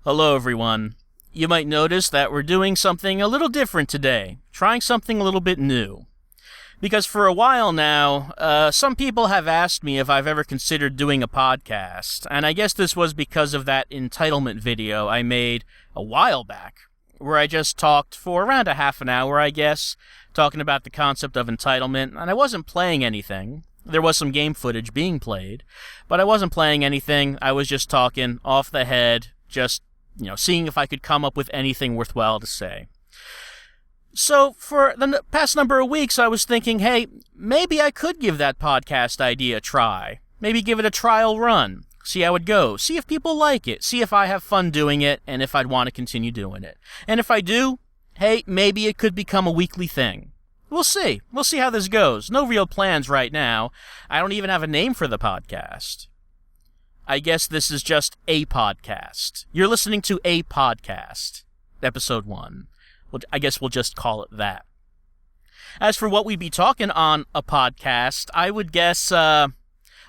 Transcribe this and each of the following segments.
Hello, everyone. You might notice that we're doing something a little different today, trying something a little bit new. Because for a while now, some people have asked me if I've ever considered doing a podcast, and I guess this was because of that entitlement video I made a while back, where I just talked for around a half an hour, I guess, talking about the concept of entitlement, and I wasn't playing anything. There was some game footage being played, but I wasn't playing anything. I was just talking off the head, just seeing if I could come up with anything worthwhile to say. So for the past number of weeks, I was thinking, hey, maybe I could give that podcast idea a try. Maybe give it a trial run, see how it goes, see if people like it, see if I have fun doing it, and if I'd want to continue doing it. And if I do, hey, maybe it could become a weekly thing. We'll see. We'll see how this goes. No real plans right now. I don't even have a name for the podcast. I guess this is just a podcast. You're listening to a podcast, episode 1. Well, I guess we'll just call it that. As for what we'd be talking on a podcast, I would guess, I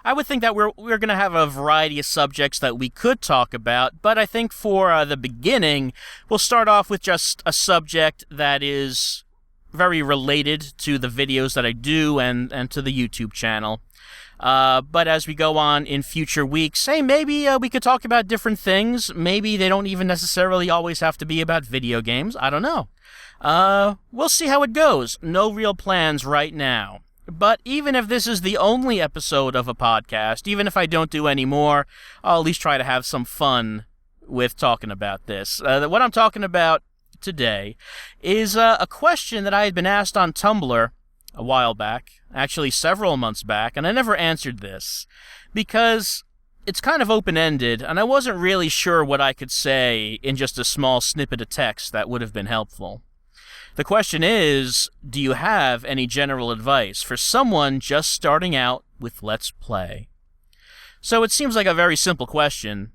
would think that we're going to have a variety of subjects that we could talk about, but I think for the beginning, we'll start off with just a subject that is very related to the videos that I do and to the YouTube channel. But as we go on in future weeks, hey, maybe we could talk about different things. Maybe they don't even necessarily always have to be about video games. I don't know. We'll see how it goes. No real plans right now. But even if this is the only episode of a podcast, even if I don't do any more, I'll at least try to have some fun with talking about this. What I'm talking about today is a question that I had been asked on Tumblr a while back, actually several months back, and I never answered this because it's kind of open-ended, and I wasn't really sure what I could say in just a small snippet of text that would have been helpful. The question is, do you have any general advice for someone just starting out with Let's Play? So it seems like a very simple question,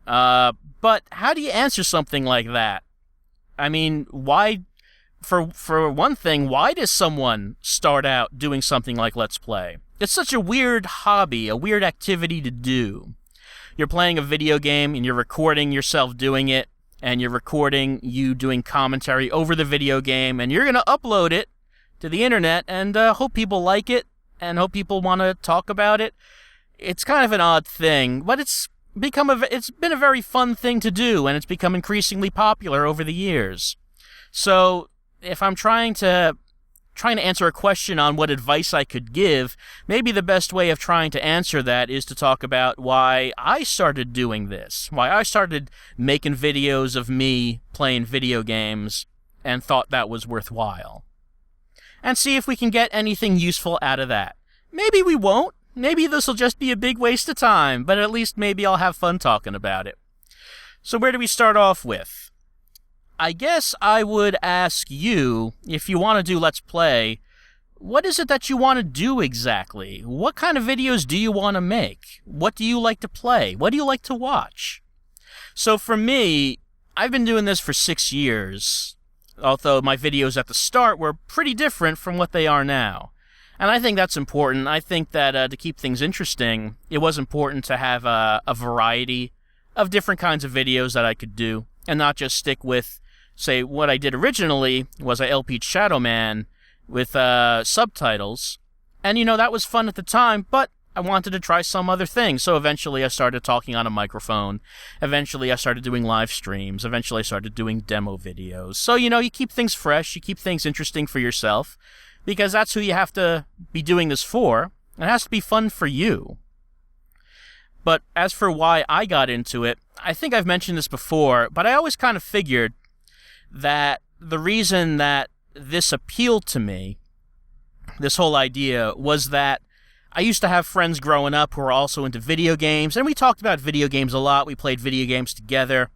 but how do you answer something like that? I mean, why... For one thing, why does someone start out doing something like Let's Play? It's such a weird hobby, a weird activity to do. You're playing a video game, and you're recording yourself doing it, and you're recording you doing commentary over the video game, and you're going to upload it to the internet, and hope people like it, and hope people want to talk about it. It's kind of an odd thing, but it's been a very fun thing to do, and it's become increasingly popular over the years. So if I'm trying to answer a question on what advice I could give, maybe the best way of trying to answer that is to talk about why I started doing this, why I started making videos of me playing video games and thought that was worthwhile. And see if we can get anything useful out of that. Maybe we won't. Maybe this will just be a big waste of time, but at least maybe I'll have fun talking about it. So where do we start off with? I guess I would ask you, if you want to do Let's Play, what is it that you want to do exactly? What kind of videos do you want to make? What do you like to play? What do you like to watch? So for me, I've been doing this for 6 years, although my videos at the start were pretty different from what they are now. And I think that's important. I think that to keep things interesting, it was important to have a variety of different kinds of videos that I could do, and not just stick with, say, what I did originally was I LP'd Shadow Man with subtitles, and that was fun at the time, but I wanted to try some other things, so eventually I started talking on a microphone, eventually I started doing live streams, eventually I started doing demo videos. So, you keep things fresh, you keep things interesting for yourself, because that's who you have to be doing this for. It has to be fun for you. But as for why I got into it, I think I've mentioned this before, but I always kind of figured that the reason that this appealed to me, this whole idea, was that I used to have friends growing up who were also into video games, and we talked about video games a lot. We played video games together,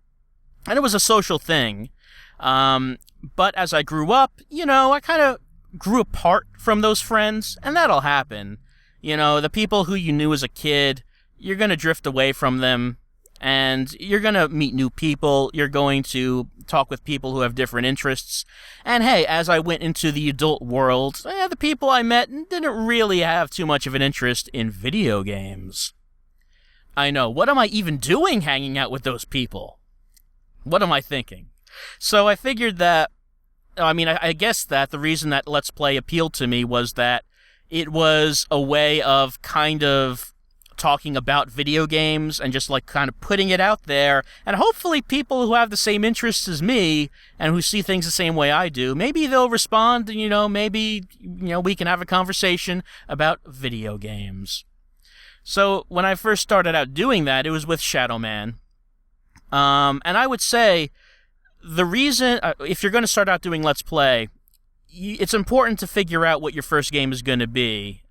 and it was a social thing. But as I grew up, I kind of grew apart from those friends, and that'll happen. The people who you knew as a kid, you're going to drift away from them, and you're going to meet new people, you're going to talk with people who have different interests, and hey, as I went into the adult world, the people I met didn't really have too much of an interest in video games. I know, what am I even doing hanging out with those people? What am I thinking? So I figured that, I guess that the reason that Let's Play appealed to me was that it was a way of kind of talking about video games and just like kind of putting it out there, and hopefully people who have the same interests as me and who see things the same way I do, maybe they'll respond, maybe we can have a conversation about video games. So when I first started out doing that, it was with Shadow Man. And I would say the reason, if you're going to start out doing Let's Play, it's important to figure out what your first game is going to be.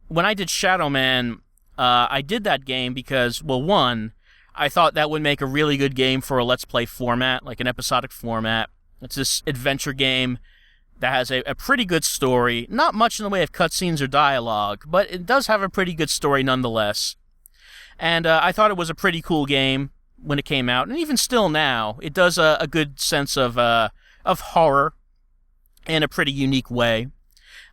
When I did Shadow Man, I did that game because, well, one, I thought that would make a really good game for a Let's Play format, like an episodic format. It's this adventure game that has a pretty good story, not much in the way of cutscenes or dialogue, but it does have a pretty good story nonetheless. And I thought it was a pretty cool game when it came out, and even still now, it does a good sense of horror in a pretty unique way.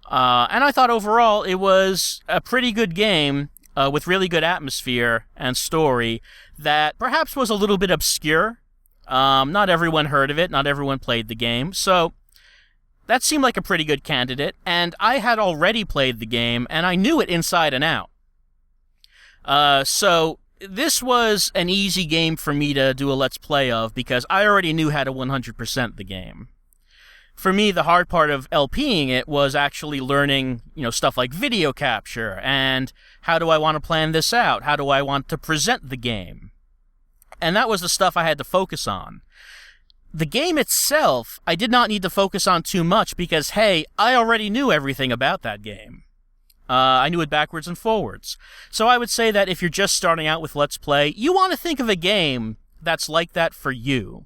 And I thought overall it was a pretty good game with really good atmosphere and story that perhaps was a little bit obscure. Not everyone heard of it, not everyone played the game, so that seemed like a pretty good candidate, and I had already played the game, and I knew it inside and out. So this was an easy game for me to do a Let's Play of because I already knew how to 100% the game. For me, the hard part of LPing it was actually learning, stuff like video capture and how do I want to plan this out? How do I want to present the game? And that was the stuff I had to focus on. The game itself, I did not need to focus on too much because, hey, I already knew everything about that game. I knew it backwards and forwards. So I would say that if you're just starting out with Let's Play, you want to think of a game that's like that for you.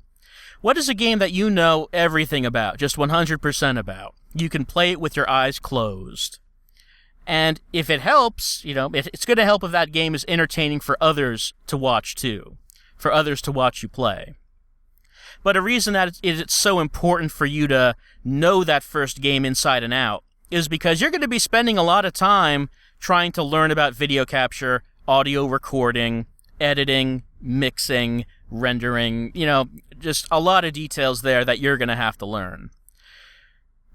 What is a game that you know everything about, just 100% about? You can play it with your eyes closed. And if it helps, it's going to help if that game is entertaining for others to watch too, for others to watch you play. But a reason that it's so important for you to know that first game inside and out is because you're going to be spending a lot of time trying to learn about video capture, audio recording, editing, mixing, rendering, just a lot of details there that you're going to have to learn.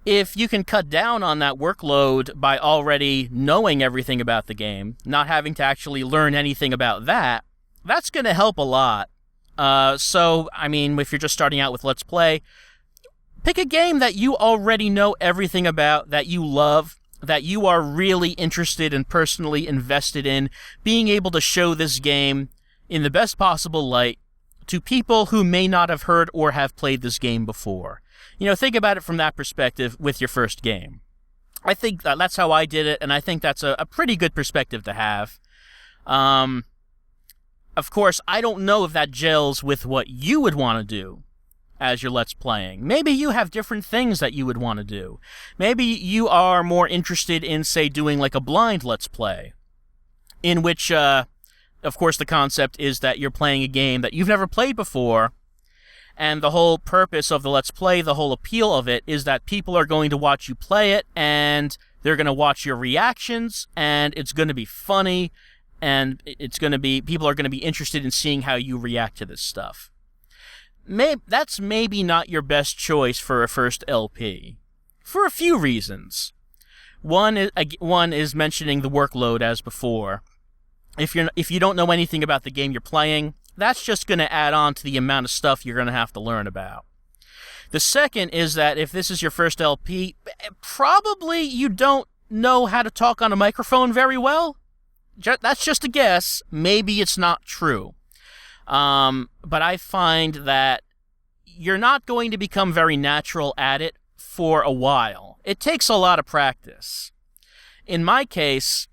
If you can cut down on that workload by already knowing everything about the game, not having to actually learn anything about that, that's going to help a lot. If you're just starting out with Let's Play, pick a game that you already know everything about, that you love, that you are really interested and personally invested in, being able to show this game in the best possible light to people who may not have heard or have played this game before. Think about it from that perspective with your first game. I think that's how I did it, and I think that's a pretty good perspective to have. Of course, I don't know if that gels with what you would want to do as you're Let's Playing. Maybe you have different things that you would want to do. Maybe you are more interested in, say, doing like a blind Let's Play, in which, of course, the concept is that you're playing a game that you've never played before, and the whole purpose of the Let's Play, the whole appeal of it, is that people are going to watch you play it, and they're going to watch your reactions, and it's going to be funny, and people are going to be interested in seeing how you react to this stuff. That's maybe not your best choice for a first LP, for a few reasons. One is mentioning the workload as before. If you don't know anything about the game you're playing, that's just going to add on to the amount of stuff you're going to have to learn about. The second is that if this is your first LP, probably you don't know how to talk on a microphone very well. That's just a guess. Maybe it's not true. But I find that you're not going to become very natural at it for a while. It takes a lot of practice. In my case,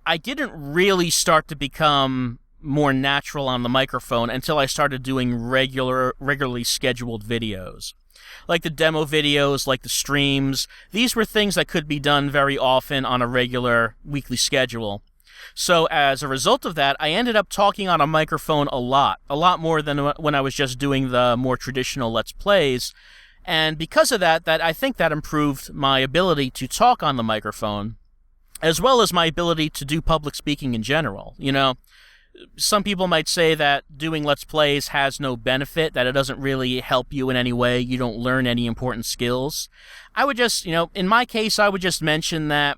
I didn't really start to become more natural on the microphone until I started doing regularly scheduled videos. Like the demo videos, like the streams. These were things that could be done very often on a regular weekly schedule. So as a result of that, I ended up talking on a microphone a lot more than when I was just doing the more traditional Let's Plays. And because of that, I think that improved my ability to talk on the microphone, as well as my ability to do public speaking in general. Some people might say that doing Let's Plays has no benefit, that it doesn't really help you in any way, you don't learn any important skills. I would just, in my case, I would just mention that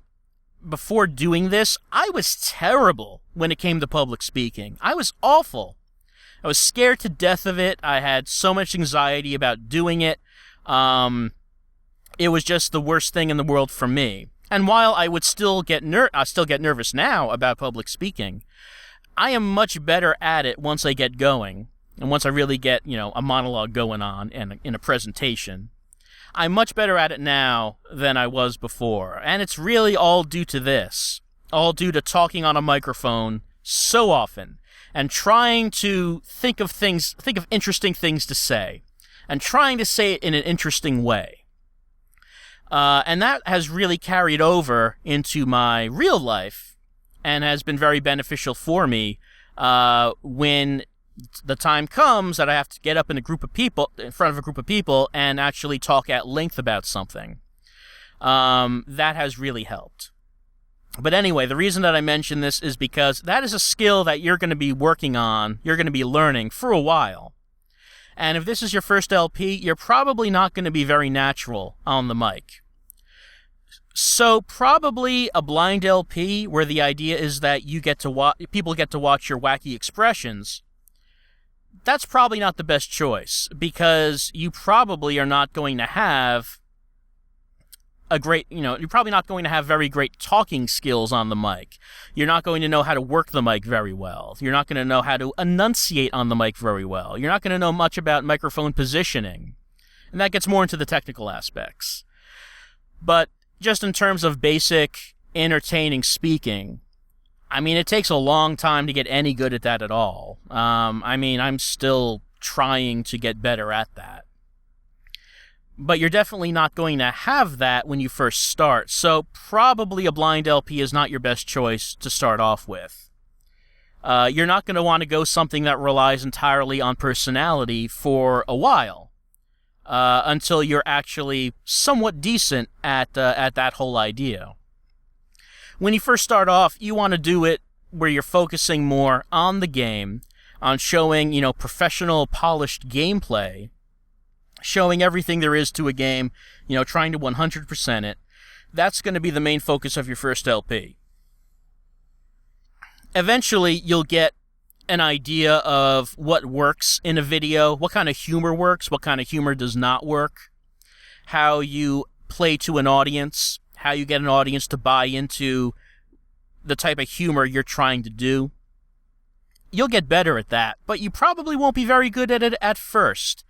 before doing this, I was terrible when it came to public speaking. I was awful. I was scared to death of it. I had so much anxiety about doing it. It was just the worst thing in the world for me. And while I would still get nervous now about public speaking, I am much better at it once I get going, and once I really get, a monologue going on and in a presentation. I'm much better at it now than I was before, and it's really all due to this. All due to talking on a microphone so often, and trying to think of interesting things to say, and trying to say it in an interesting way. And that has really carried over into my real life, and has been very beneficial for me when the time comes that I have to get up in front of a group of people, and actually talk at length about something. That has really helped. But anyway, the reason that I mention this is because that is a skill that you're going to be working on, you're going to be learning for a while. And if this is your first LP, you're probably not going to be very natural on the mic. So probably a blind LP where the idea is that people get to watch your wacky expressions. That's probably not the best choice, because you probably are not going to have you're probably not going to have very great talking skills on the mic. You're not going to know how to work the mic very well. You're not going to know how to enunciate on the mic very well. You're not going to know much about microphone positioning. And that gets more into the technical aspects. But just in terms of basic, entertaining speaking, it takes a long time to get any good at that at all. I'm still trying to get better at that. But you're definitely not going to have that when you first start, so probably a blind LP is not your best choice to start off with. You're not going to want to go something that relies entirely on personality for a while. Until you're actually somewhat decent at that whole idea. When you first start off, you want to do it where you're focusing more on the game, on showing, professional, polished gameplay, showing everything there is to a game, trying to 100% it. That's going to be the main focus of your first LP. Eventually, you'll get an idea of what works in a video, what kind of humor works, what kind of humor does not work, how you play to an audience, how you get an audience to buy into the type of humor you're trying to do. You'll get better at that, but you probably won't be very good at it at first.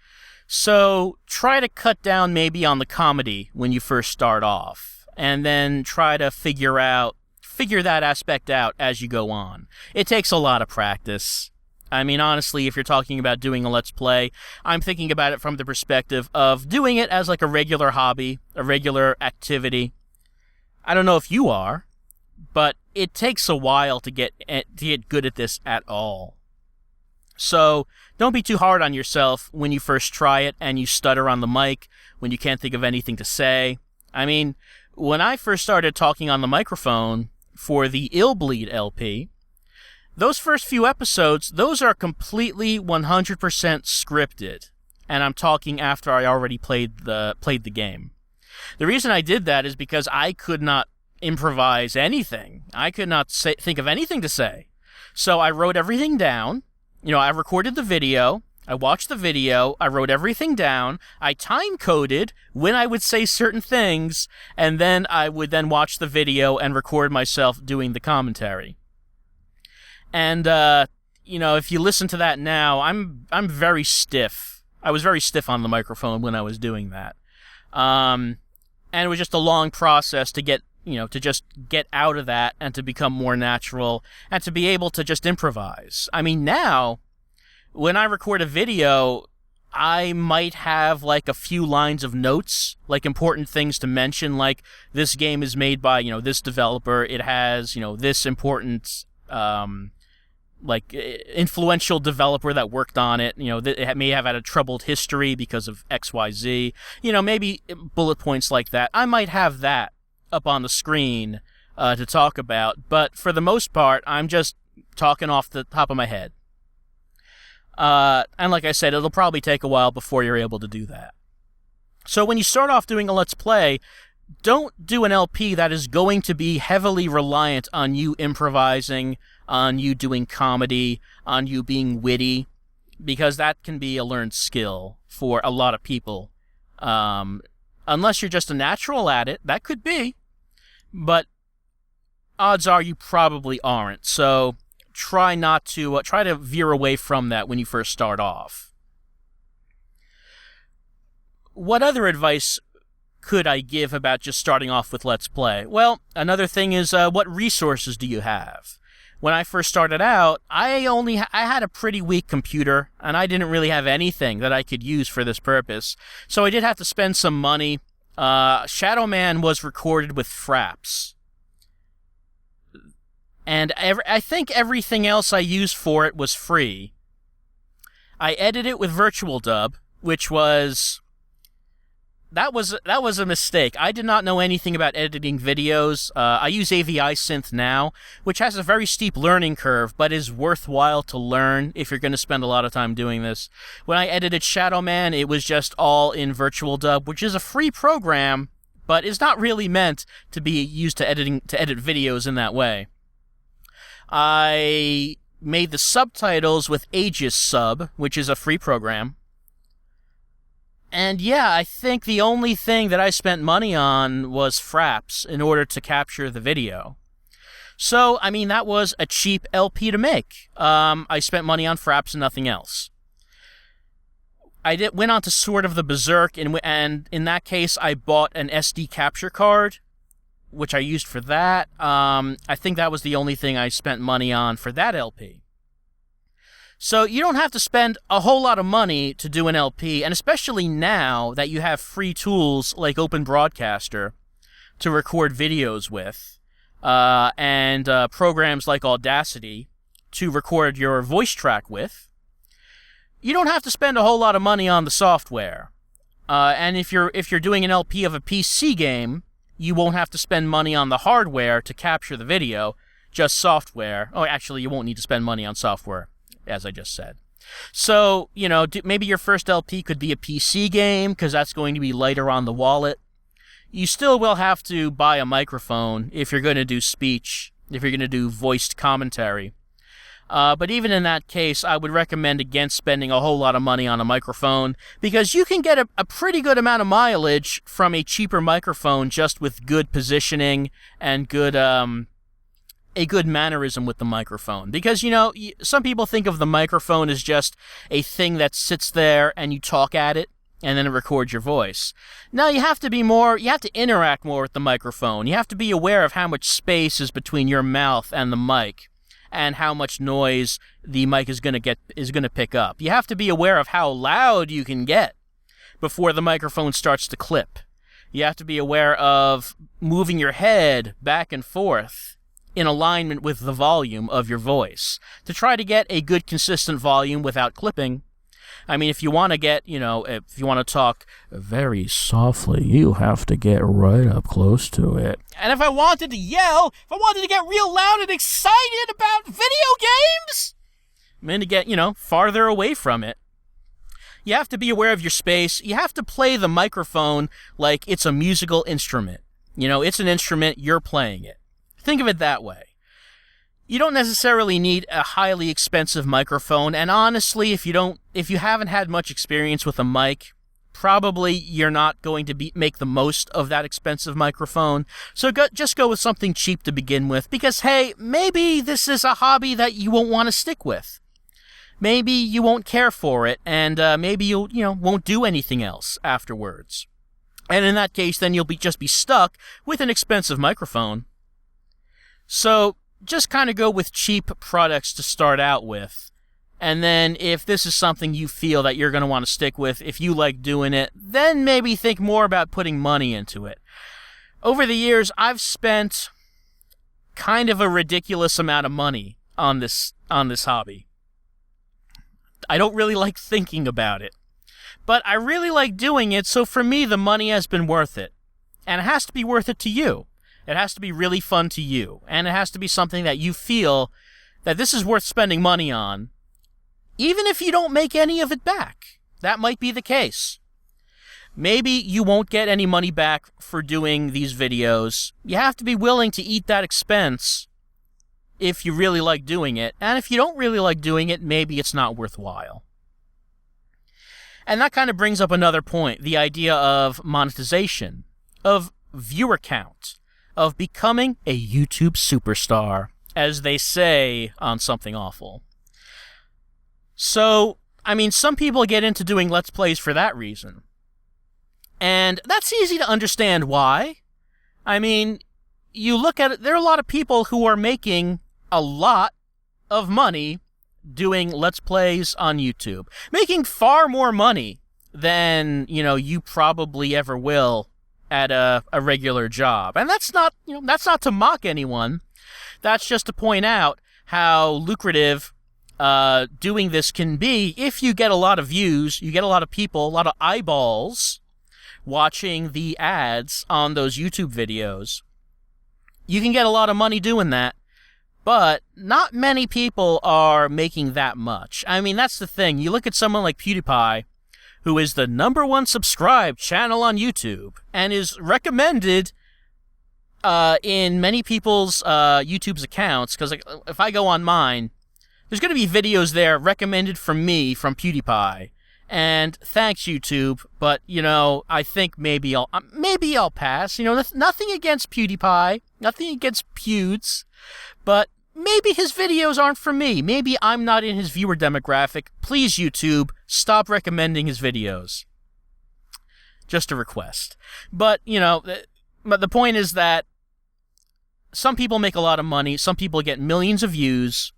So try to cut down maybe on the comedy when you first start off, and then try to figure that aspect out as you go on. It takes a lot of practice. Honestly, if you're talking about doing a Let's Play, I'm thinking about it from the perspective of doing it as like a regular hobby, a regular activity. I don't know if you are, but it takes a while to get good at this at all. So don't be too hard on yourself when you first try it and you stutter on the mic, when you can't think of anything to say. When I first started talking on the microphone for the Illbleed LP, those first few episodes, those are completely 100% scripted, and I'm talking after I already played the game. The reason I did that is because I could not improvise anything. I could not think of anything to say. So I wrote everything down. I recorded the video, I watched the video, I wrote everything down, I time-coded when I would say certain things, and then I would then watch the video and record myself doing the commentary. And, if you listen to that now, I'm very stiff. I was very stiff on the microphone when I was doing that. And it was just a long process to get to just get out of that and to become more natural and to be able to just improvise. Now, when I record a video, I might have like a few lines of notes, like important things to mention, like this game is made by, this developer, it has, this important, influential developer that worked on it, it may have had a troubled history because of XYZ, maybe bullet points like that. I might have that up on the screen to talk about, but for the most part, I'm just talking off the top of my head. And like I said, it'll probably take a while before you're able to do that. So when you start off doing a Let's Play, don't do an LP that is going to be heavily reliant on you improvising, on you doing comedy, on you being witty, because that can be a learned skill for a lot of people. Unless you're just a natural at it, that could be, but odds are you probably aren't. So try to veer away from that when you first start off. What other advice could I give about just starting off with Let's Play? Well, another thing is, what resources do you have? When I first started out, I had a pretty weak computer, and I didn't really have anything that I could use for this purpose. So I did have to spend some money. Shadow Man was recorded with Fraps. And I think everything else I used for it was free. I edited it with Virtual Dub, which was... That was a mistake. I did not know anything about editing videos. I use AVI Synth now, which has a very steep learning curve, but is worthwhile to learn if you're going to spend a lot of time doing this. When I edited Shadow Man, it was just all in Virtual Dub, which is a free program, but is not really meant to be used to edit videos in that way. I made the subtitles with Aegis Sub, which is a free program. And yeah, I think the only thing that I spent money on was Fraps in order to capture the video. So, I mean, that was a cheap LP to make. I spent money on Fraps and nothing else. I went on to Sword of the Berserk, and in that case, I bought an SD capture card, which I used for that. I think that was the only thing I spent money on for that LP. So you don't have to spend a whole lot of money to do an LP, and especially now that you have free tools like Open Broadcaster to record videos with, and programs like Audacity to record your voice track with, you don't have to spend a whole lot of money on the software. And if you're doing an LP of a PC game, you won't have to spend money on the hardware to capture the video, just software. Oh, actually, you won't need to spend money on software, as I just said. So, maybe your first LP could be a PC game, because that's going to be lighter on the wallet. You still will have to buy a microphone if you're going to do speech, if you're going to do voiced commentary. But even in that case, I would recommend against spending a whole lot of money on a microphone, because you can get a pretty good amount of mileage from a cheaper microphone just with good positioning and a good mannerism with the microphone. Because, some people think of the microphone as just a thing that sits there and you talk at it and then it records your voice. Now, you have to interact more with the microphone. You have to be aware of how much space is between your mouth and the mic and how much noise the mic is going to pick up. You have to be aware of how loud you can get before the microphone starts to clip. You have to be aware of moving your head back and forth in alignment with the volume of your voice to try to get a good consistent volume without clipping. I mean, if you want to if you want to talk very softly, you have to get right up close to it. And if I wanted to yell, if I wanted to get real loud and excited about video games, I'm going to get, farther away from it. You have to be aware of your space. You have to play the microphone like it's a musical instrument. It's an instrument, you're playing it. Think of it that way. You don't necessarily need a highly expensive microphone, and honestly, if you haven't had much experience with a mic, probably you're not going to make the most of that expensive microphone. So just go with something cheap to begin with, because hey, maybe this is a hobby that you won't want to stick with. Maybe you won't care for it, and maybe you won't do anything else afterwards. And in that case, then you'll just be stuck with an expensive microphone. So just kind of go with cheap products to start out with. And then if this is something you feel that you're going to want to stick with, if you like doing it, then maybe think more about putting money into it. Over the years, I've spent kind of a ridiculous amount of money on this hobby. I don't really like thinking about it, but I really like doing it, so for me, the money has been worth it. And it has to be worth it to you. It has to be really fun to you, and it has to be something that you feel that this is worth spending money on, even if you don't make any of it back. That might be the case. Maybe you won't get any money back for doing these videos. You have to be willing to eat that expense if you really like doing it. And if you don't really like doing it, maybe it's not worthwhile. And that kind of brings up another point, the idea of monetization, of viewer count, of becoming a YouTube superstar, as they say on Something Awful. So, I mean, some people get into doing Let's Plays for that reason. And that's easy to understand why. I mean, you look at it, there are a lot of people who are making a lot of money doing Let's Plays on YouTube. Making far more money than, you probably ever will at a regular job. And that's not, that's not to mock anyone. That's just to point out how lucrative doing this can be if you get a lot of views, you get a lot of people, a lot of eyeballs watching the ads on those YouTube videos. You can get a lot of money doing that, but not many people are making that much. I mean, that's the thing. You look at someone like PewDiePie, who is the #1 subscribed channel on YouTube, and is recommended in many people's YouTube's accounts, because if I go on mine, there's going to be videos there recommended from me, from PewDiePie. And thanks, YouTube, but, I think maybe I'll pass. Nothing against PewDiePie, nothing against Pewds, but maybe his videos aren't for me. Maybe I'm not in his viewer demographic. Please, YouTube, stop recommending his videos. Just a request. But the point is that some people make a lot of money, some people get millions of views,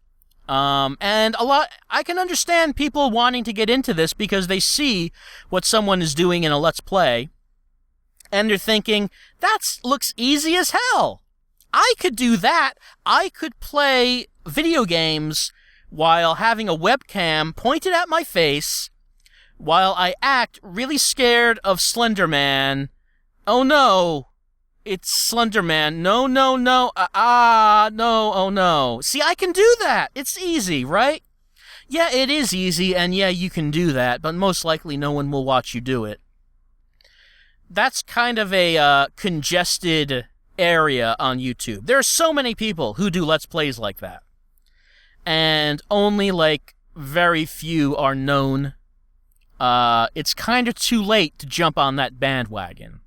and I can understand people wanting to get into this because they see what someone is doing in a Let's Play, and they're thinking, that looks easy as hell. I could do that. I could play video games while having a webcam pointed at my face, while I act really scared of Slender Man. Oh no, it's Slender Man. No, no, no. No, oh no. See, I can do that. It's easy, right? Yeah, it is easy, and yeah, you can do that, but most likely no one will watch you do it. That's kind of a congested area on YouTube. There are so many people who do Let's Plays like that. And only, very few are known. It's kind of too late to jump on that bandwagon.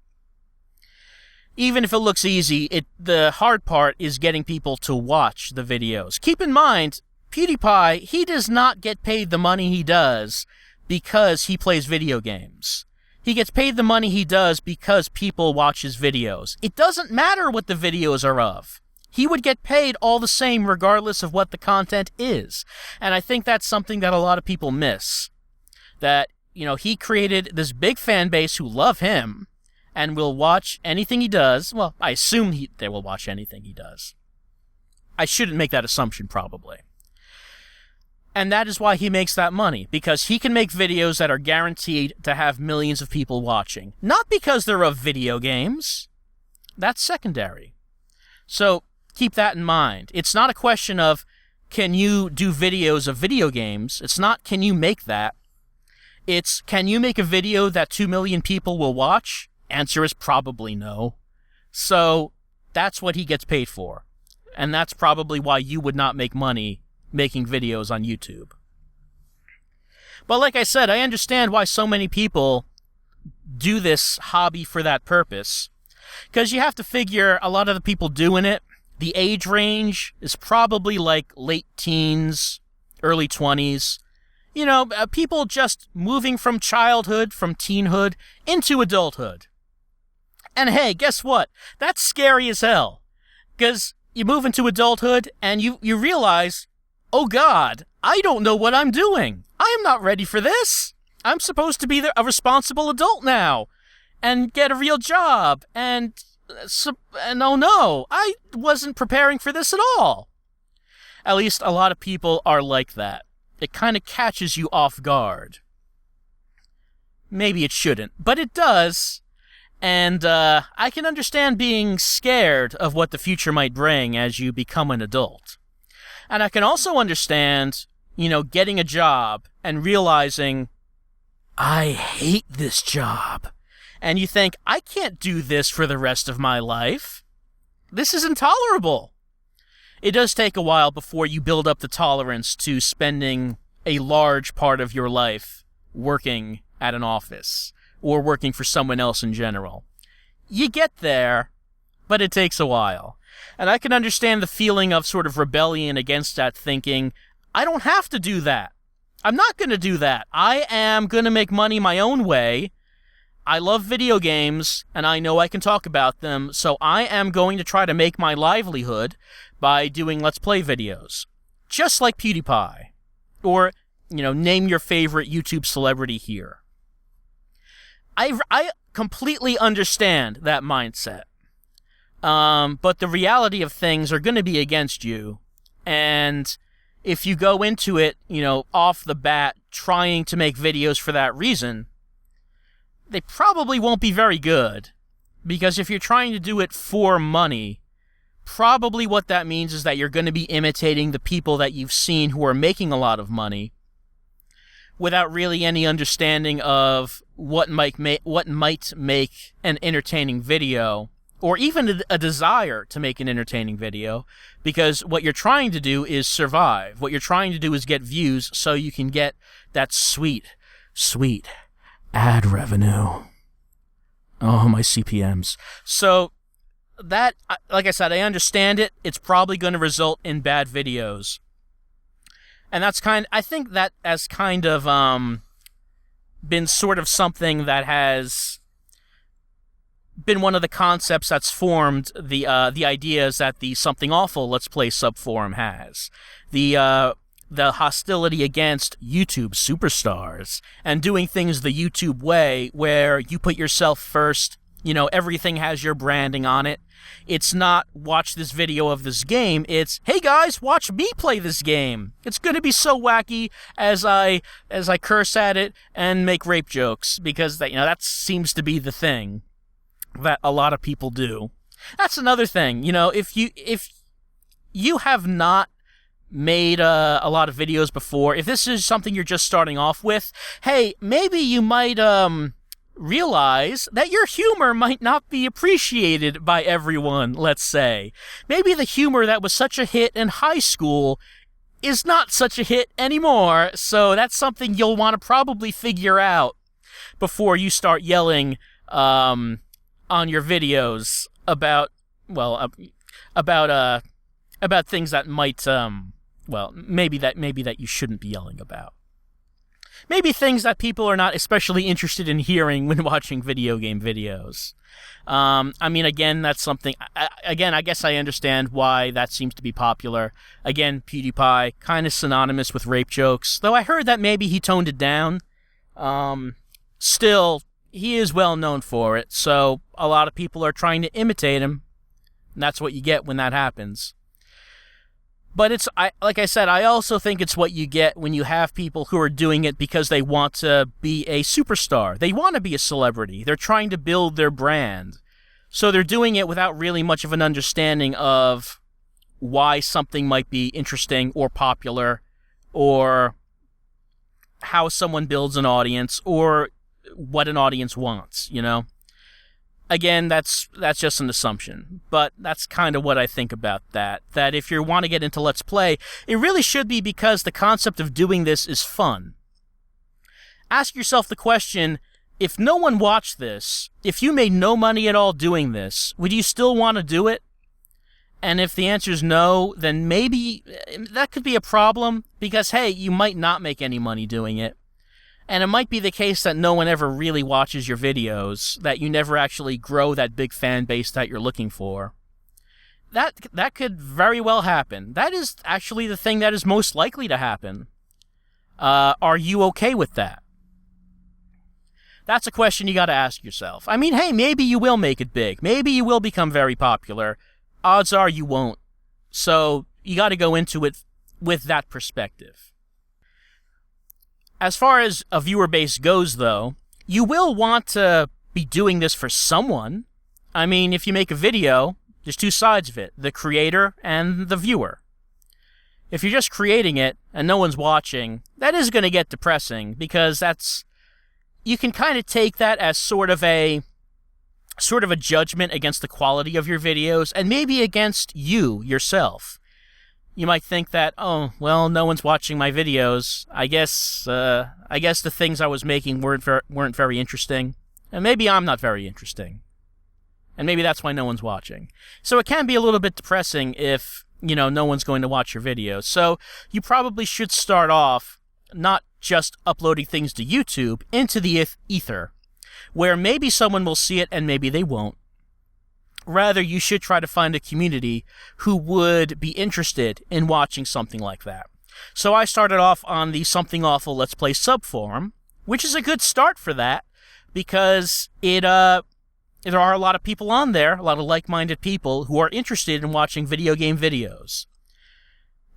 Even if it looks easy, the hard part is getting people to watch the videos. Keep in mind, PewDiePie, he does not get paid the money he does because he plays video games. He gets paid the money he does because people watch his videos. It doesn't matter what the videos are of. He would get paid all the same regardless of what the content is. And I think that's something that a lot of people miss. That, he created this big fan base who love him and will watch anything he does. Well, I assume they will watch anything he does. I shouldn't make that assumption, probably. And that is why he makes that money, because he can make videos that are guaranteed to have millions of people watching. Not because they're of video games. That's secondary. So keep that in mind. It's not a question of, can you do videos of video games? It's not, can you make that? It's, can you make a video that 2 million people will watch? Answer is probably no. So that's what he gets paid for. And that's probably why you would not make money making videos on YouTube. But like I said, I understand why so many people do this hobby for that purpose. Because you have to figure a lot of the people doing it, the age range is probably late teens, early 20s. People just moving from childhood, from teenhood, into adulthood. And hey, guess what? That's scary as hell. Because you move into adulthood and you realize, oh God, I don't know what I'm doing. I am not ready for this. I'm supposed to be a responsible adult now and get a real job. And oh no, I wasn't preparing for this at all. At least a lot of people are like that. It kind of catches you off guard. Maybe it shouldn't, but it does. And I can understand being scared of what the future might bring as you become an adult. And I can also understand, getting a job and realizing, I hate this job. And you think, I can't do this for the rest of my life. This is intolerable. It does take a while before you build up the tolerance to spending a large part of your life working at an office or working for someone else in general. You get there, but it takes a while. And I can understand the feeling of sort of rebellion against that, thinking, I don't have to do that. I'm not going to do that. I am going to make money my own way. I love video games, and I know I can talk about them, so I am going to try to make my livelihood by doing Let's Play videos. Just like PewDiePie. Or, name your favorite YouTube celebrity here. I completely understand that mindset. But the reality of things are going to be against you. And if you go into it, off the bat, trying to make videos for that reason, they probably won't be very good. Because if you're trying to do it for money, probably what that means is that you're going to be imitating the people that you've seen who are making a lot of money without really any understanding of what might make an entertaining video, or even a desire to make an entertaining video, because what you're trying to do is survive. What you're trying to do is get views so you can get that sweet, sweet ad revenue. Oh, my CPMs. So that, like I said, I understand it. It's probably going to result in bad videos. And I think that has kind of been sort of something that has been one of the concepts that's formed the ideas that the Something Awful Let's Play subforum has. The hostility against YouTube superstars and doing things the YouTube way, where you put yourself first. Everything has your branding on it. It's not, watch this video of this game. It's, hey guys, watch me play this game. It's going to be so wacky as I curse at it and make rape jokes, because that seems to be the thing that a lot of people do. That's another thing. If you have not made a lot of videos before, if this is something you're just starting off with, hey, maybe you might realize that your humor might not be appreciated by everyone, let's say. Maybe the humor that was such a hit in high school is not such a hit anymore, so that's something you'll want to probably figure out before you start yelling on your videos about things that might maybe that you shouldn't be yelling about. Maybe things that people are not especially interested in hearing when watching video game videos. Again, that's something. I guess I understand why that seems to be popular. Again, PewDiePie, kind of synonymous with rape jokes, though I heard that maybe he toned it down. Still, he is well known for it, so a lot of people are trying to imitate him, and that's what you get when that happens. But like I said, I also think it's what you get when you have people who are doing it because they want to be a superstar. They want to be a celebrity. They're trying to build their brand. So they're doing it without really much of an understanding of why something might be interesting or popular, or how someone builds an audience, or what an audience wants, Again, that's just an assumption, but that's kind of what I think about that. That if you want to get into Let's Play, it really should be because the concept of doing this is fun. Ask yourself the question, if no one watched this, if you made no money at all doing this, would you still want to do it? And if the answer is no, then maybe that could be a problem, because, hey, you might not make any money doing it. And it might be the case that no one ever really watches your videos, that you never actually grow that big fan base that you're looking for. That could very well happen. That is actually the thing that is most likely to happen. Are you okay with that? That's a question you got to ask yourself. Hey, maybe you will make it big. Maybe you will become very popular. Odds are you won't. So you got to go into it with that perspective. As far as a viewer base goes, though, you will want to be doing this for someone. If you make a video, there's two sides of it, the creator and the viewer. If you're just creating it and no one's watching, that is going to get depressing, because you can kind of take that as sort of a judgment against the quality of your videos, and maybe against you yourself. You might think that, oh, well, no one's watching my videos. I guess the things I was making weren't very interesting, and maybe I'm not very interesting, and maybe that's why no one's watching. So it can be a little bit depressing if, no one's going to watch your videos. So you probably should start off not just uploading things to YouTube, into the ether, where maybe someone will see it and maybe they won't. Rather, you should try to find a community who would be interested in watching something like that. So I started off on the Something Awful Let's Play subforum, which is a good start for that, because there are a lot of people on there, a lot of like-minded people who are interested in watching video game videos.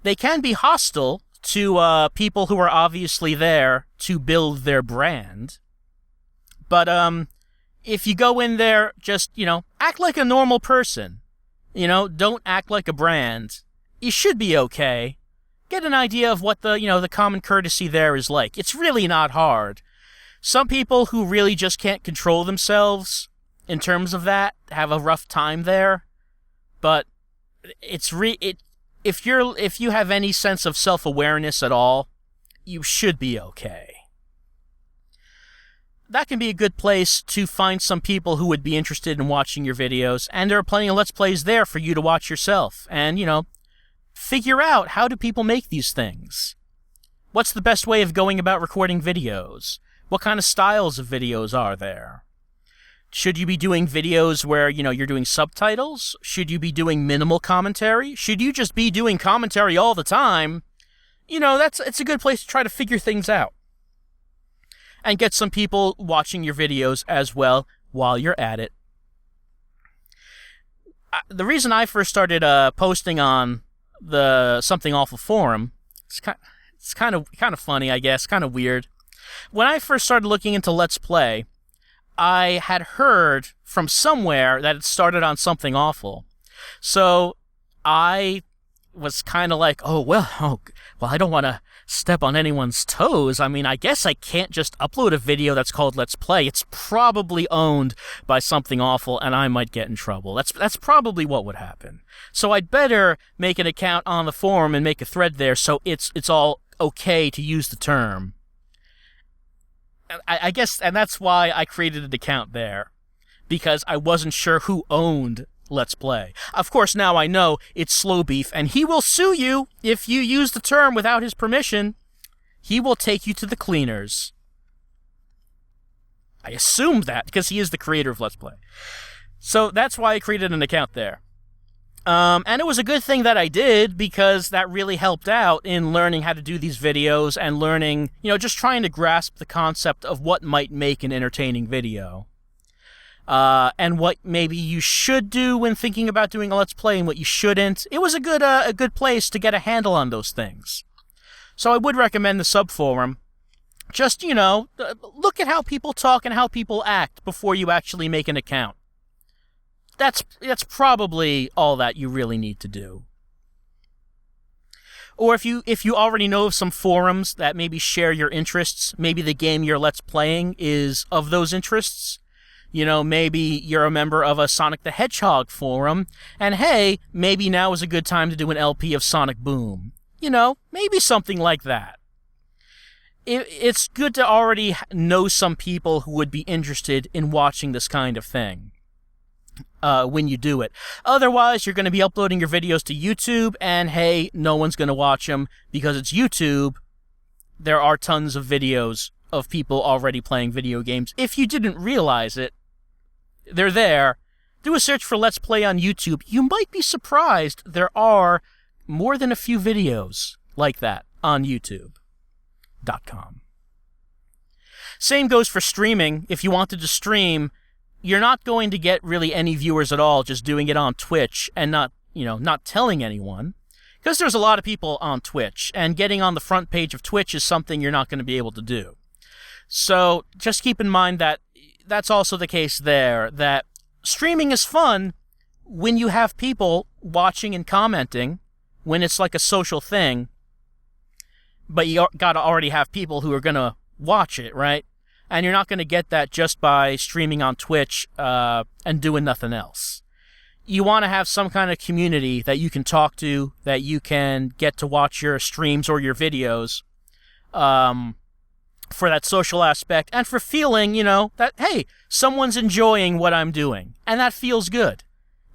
They can be hostile to people who are obviously there to build their brand, but if you go in there, just, act like a normal person. Don't act like a brand. You should be okay. Get an idea of what the common courtesy there is like. It's really not hard. Some people who really just can't control themselves in terms of that have a rough time there. But if you have any sense of self-awareness at all, you should be okay. That can be a good place to find some people who would be interested in watching your videos, and there are plenty of Let's Plays there for you to watch yourself, and, figure out, how do people make these things? What's the best way of going about recording videos? What kind of styles of videos are there? Should you be doing videos where, you're doing subtitles? Should you be doing minimal commentary? Should you just be doing commentary all the time? It's a good place to try to figure things out. And get some people watching your videos as well while you're at it. The reason I first started posting on the Something Awful forum, it's kind of funny, I guess, kind of weird. When I first started looking into Let's Play, I had heard from somewhere that it started on Something Awful. So I was kind of like, well, I don't want to step on anyone's toes. I mean, I guess I can't just upload a video that's called Let's Play. It's probably owned by Something Awful, and I might get in trouble. That's probably what would happen. So I'd better make an account on the forum and make a thread there so it's all okay to use the term. I guess, and that's why I created an account there, because I wasn't sure who owned Let's Play. Of course, now I know it's Slow Beef, and he will sue you if you use the term without his permission. He will take you to the cleaners. I assumed that, because he is the creator of Let's Play. So that's why I created an account there. And it was a good thing that I did, because that really helped out in learning how to do these videos and learning, just trying to grasp the concept of what might make an entertaining video. And what maybe you should do when thinking about doing a Let's Play and what you shouldn't. It was a good place to get a handle on those things. So I would recommend the subforum. Just, look at how people talk and how people act before you actually make an account. That's probably all that you really need to do. Or if you already know of some forums that maybe share your interests, maybe the game you're Let's Playing is of those interests, maybe you're a member of a Sonic the Hedgehog forum, and hey, maybe now is a good time to do an LP of Sonic Boom. Maybe something like that. It's good to already know some people who would be interested in watching this kind of thing when you do it. Otherwise, you're going to be uploading your videos to YouTube, and hey, no one's going to watch them because it's YouTube. There are tons of videos of people already playing video games. If you didn't realize it, they're there. Do a search for Let's Play on YouTube. You might be surprised there are more than a few videos like that on YouTube.com. Same goes for streaming. If you wanted to stream, you're not going to get really any viewers at all just doing it on Twitch and not telling anyone. Because there's a lot of people on Twitch, and getting on the front page of Twitch is something you're not going to be able to do. So just keep in mind that that's also the case there, that streaming is fun when you have people watching and commenting, when it's like a social thing, but you got to already have people who are going to watch it, right? And you're not going to get that just by streaming on Twitch and doing nothing else. You want to have some kind of community that you can talk to, that you can get to watch your streams or your videos for that social aspect and for feeling, that, hey, someone's enjoying what I'm doing. And that feels good.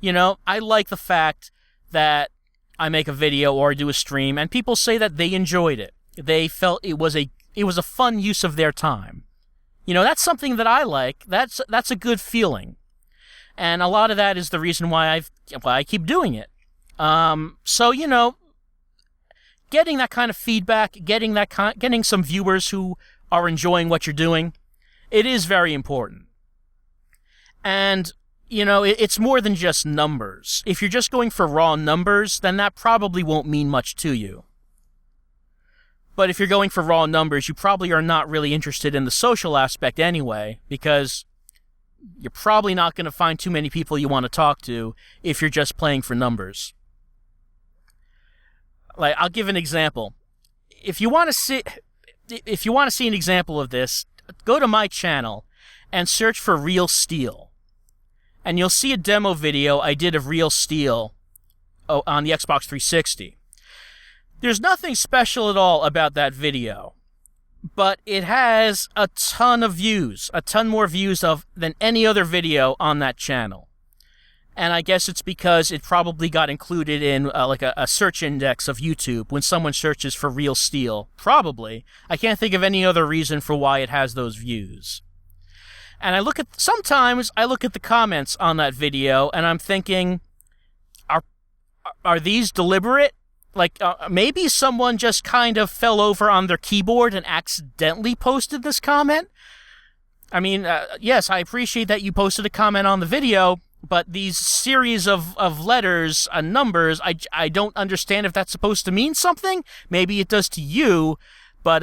I like the fact that I make a video or do a stream and people say that they enjoyed it. They felt it was a fun use of their time. That's something that I like. That's a good feeling. And a lot of that is the reason why I keep doing it. So, getting that kind of feedback, getting some viewers who are enjoying what you're doing, it is very important. And, it's more than just numbers. If you're just going for raw numbers, then that probably won't mean much to you. But if you're going for raw numbers, you probably are not really interested in the social aspect anyway, because you're probably not going to find too many people you want to talk to if you're just playing for numbers. Like, I'll give an example. If you want to see an example of this, go to my channel and search for Real Steel. And you'll see a demo video I did of Real Steel on the Xbox 360. There's nothing special at all about that video, but it has a ton of views, a ton more views than any other video on that channel. And I guess it's because it probably got included in a search index of YouTube when someone searches for Real Steel. Probably. I can't think of any other reason for why it has those views. And sometimes I look at the comments on that video and I'm thinking, are these deliberate? Like, maybe someone just kind of fell over on their keyboard and accidentally posted this comment? I mean, yes, I appreciate that you posted a comment on the video, but these series of letters and numbers, I don't understand if that's supposed to mean something. Maybe it does to you, but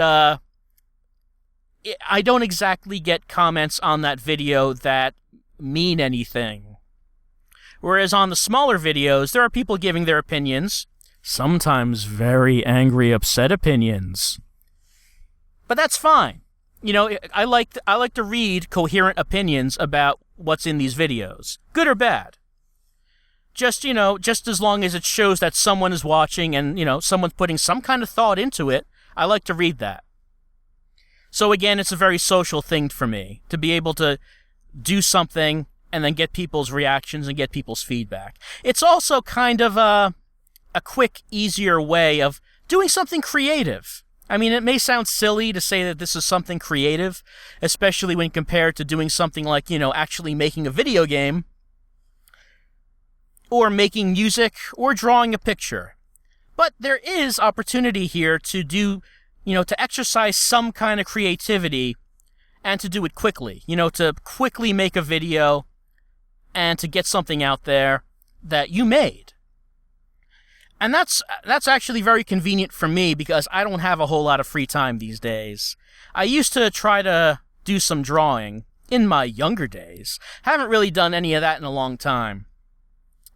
I don't exactly get comments on that video that mean anything. Whereas on the smaller videos, there are people giving their opinions, sometimes very angry, upset opinions. But that's fine. I like to read coherent opinions about what's in these videos, good or bad. Just as long as it shows that someone is watching and, someone's putting some kind of thought into it, I like to read that. So again, it's a very social thing for me, to be able to do something and then get people's reactions and get people's feedback. It's also kind of a quick, easier way of doing something creative. I mean, it may sound silly to say that this is something creative, especially when compared to doing something like, actually making a video game, or making music, or drawing a picture. But there is opportunity here to do, to exercise some kind of creativity and to do it quickly. To quickly make a video and to get something out there that you made. And that's actually very convenient for me because I don't have a whole lot of free time these days. I used to try to do some drawing in my younger days. Haven't really done any of that in a long time.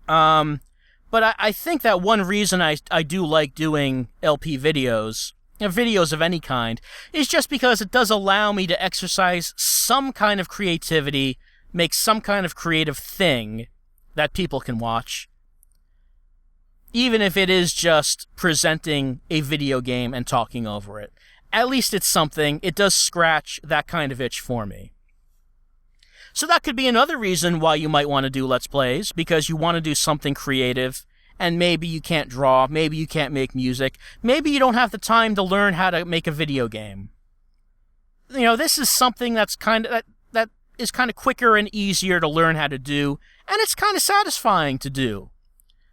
But I think that one reason I do like doing LP videos, videos of any kind, is just because it does allow me to exercise some kind of creativity, make some kind of creative thing that people can watch. Even if it is just presenting a video game and talking over it. At least it's something. It does scratch that kind of itch for me. So that could be another reason why you might want to do Let's Plays, because you want to do something creative, and maybe you can't draw, maybe you can't make music, maybe you don't have the time to learn how to make a video game. This is something that is kind of quicker and easier to learn how to do, and it's kind of satisfying to do.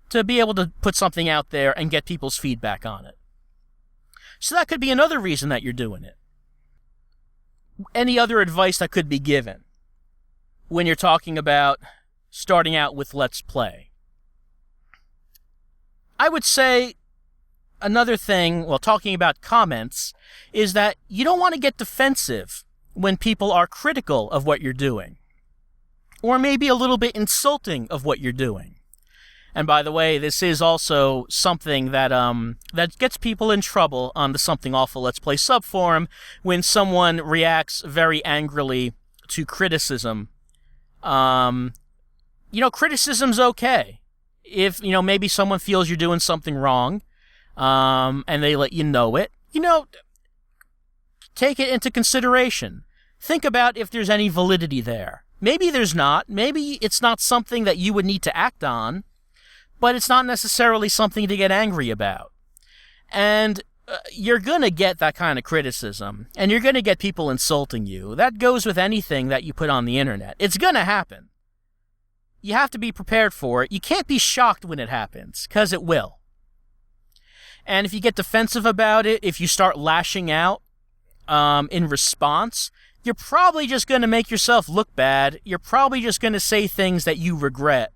To be able to put something out there and get people's feedback on it. So that could be another reason that you're doing it. Any other advice that could be given when you're talking about starting out with Let's Play? I would say another thing, talking about comments, is that you don't want to get defensive when people are critical of what you're doing. Or maybe a little bit insulting of what you're doing. And by the way, this is also something that that gets people in trouble on the Something Awful Let's Play subforum when someone reacts very angrily to criticism. Criticism's okay. If, maybe someone feels you're doing something wrong, and they let you know it, take it into consideration. Think about if there's any validity there. Maybe there's not. Maybe it's not something that you would need to act on, but it's not necessarily something to get angry about. And you're going to get that kind of criticism, and you're going to get people insulting you. That goes with anything that you put on the internet. It's going to happen. You have to be prepared for it. You can't be shocked when it happens, because it will. And if you get defensive about it, if you start lashing out in response, you're probably just going to make yourself look bad. You're probably just going to say things that you regret.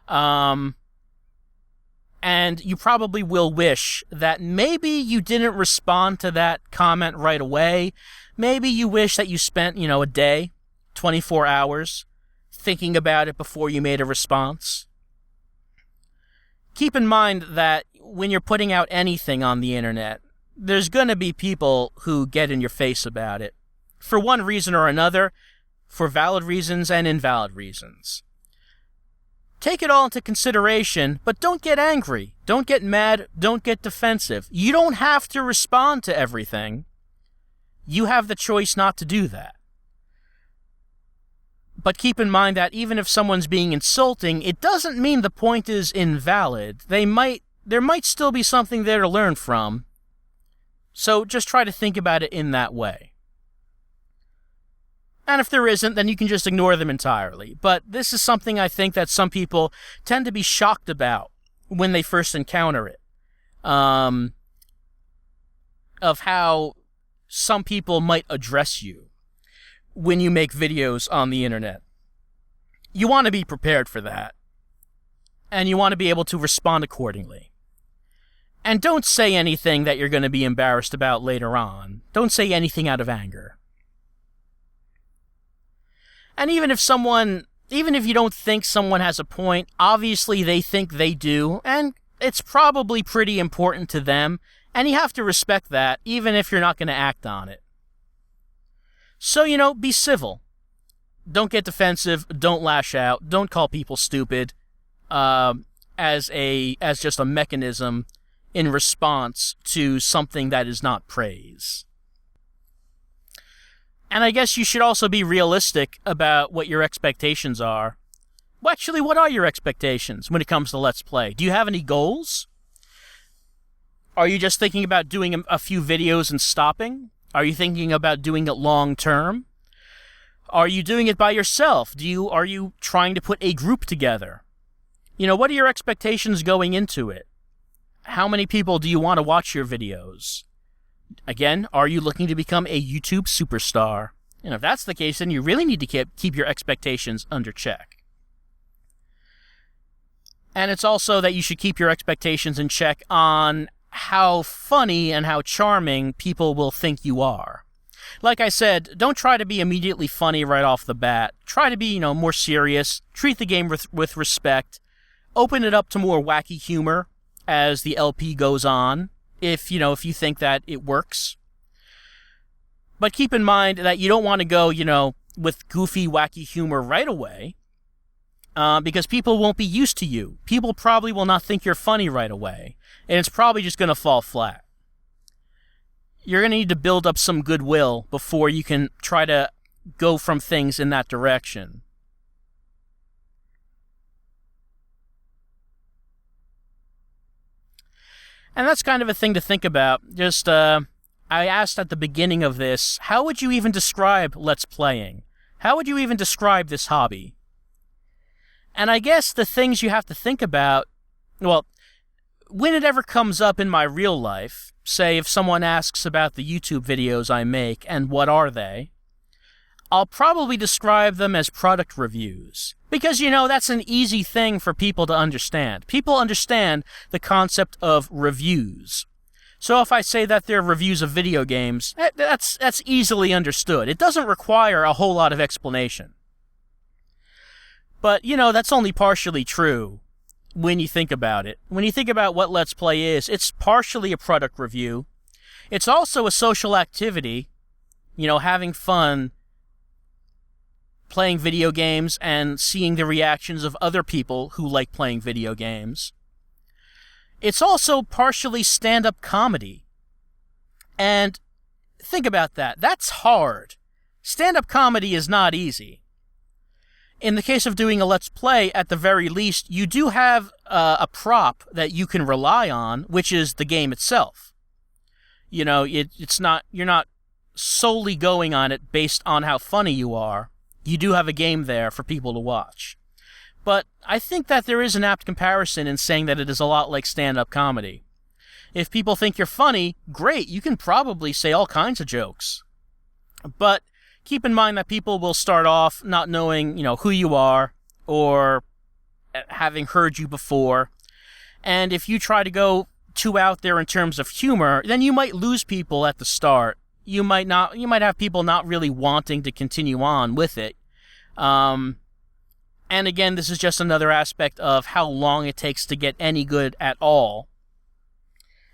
And you probably will wish that maybe you didn't respond to that comment right away. Maybe you wish that you spent, a day, 24 hours, thinking about it before you made a response. Keep in mind that when you're putting out anything on the internet, there's going to be people who get in your face about it. For one reason or another, for valid reasons and invalid reasons. Take it all into consideration, but don't get angry. Don't get mad. Don't get defensive. You don't have to respond to everything. You have the choice not to do that. But keep in mind that even if someone's being insulting, it doesn't mean the point is invalid. There might still be something there to learn from. So just try to think about it in that way. And if there isn't, then you can just ignore them entirely. But this is something I think that some people tend to be shocked about when they first encounter it. Of how some people might address you when you make videos on the internet. You want to be prepared for that. And you want to be able to respond accordingly. And don't say anything that you're going to be embarrassed about later on. Don't say anything out of anger. And even if you don't think someone has a point, obviously they think they do, and it's probably pretty important to them, and you have to respect that, even if you're not going to act on it. So, be civil. Don't get defensive, don't lash out, don't call people stupid, as just a mechanism in response to something that is not praise. And I guess you should also be realistic about what your expectations are. Well, actually, what are your expectations when it comes to Let's Play? Do you have any goals? Are you just thinking about doing a few videos and stopping? Are you thinking about doing it long term? Are you doing it by yourself? Are you trying to put a group together? What are your expectations going into it? How many people do you want to watch your videos? Again, are you looking to become a YouTube superstar? And if that's the case, then you really need to keep your expectations under check. And it's also that you should keep your expectations in check on how funny and how charming people will think you are. Like I said, don't try to be immediately funny right off the bat. Try to be, more serious. Treat the game with respect. Open it up to more wacky humor as the LP goes on. If you think that it works. But keep in mind that you don't want to go, with goofy, wacky humor right away, because people won't be used to you. People probably will not think you're funny right away, and it's probably just going to fall flat. You're going to need to build up some goodwill before you can try to go from things in that direction. And that's kind of a thing to think about. I asked at the beginning of this, how would you even describe Let's Playing? How would you even describe this hobby? And I guess the things you have to think about, well, when it ever comes up in my real life, say if someone asks about the YouTube videos I make and what are they, I'll probably describe them as product reviews. Because, that's an easy thing for people to understand. People understand the concept of reviews. So if I say that they're reviews of video games, that's easily understood. It doesn't require a whole lot of explanation. But, that's only partially true when you think about it. When you think about what Let's Play is, it's partially a product review. It's also a social activity, having fun playing video games and seeing the reactions of other people who like playing video games. It's also partially stand-up comedy. And think about that. That's hard. Stand-up comedy is not easy. In the case of doing a Let's Play, at the very least, you do have a prop that you can rely on, which is the game itself. You're not solely going on it based on how funny you are. You do have a game there for people to watch. But I think that there is an apt comparison in saying that it is a lot like stand-up comedy. If people think you're funny, great, you can probably say all kinds of jokes. But keep in mind that people will start off not knowing, who you are or having heard you before. And if you try to go too out there in terms of humor, then you might lose people at the start. You might have people not really wanting to continue on with it. And again, this is just another aspect of how long it takes to get any good at all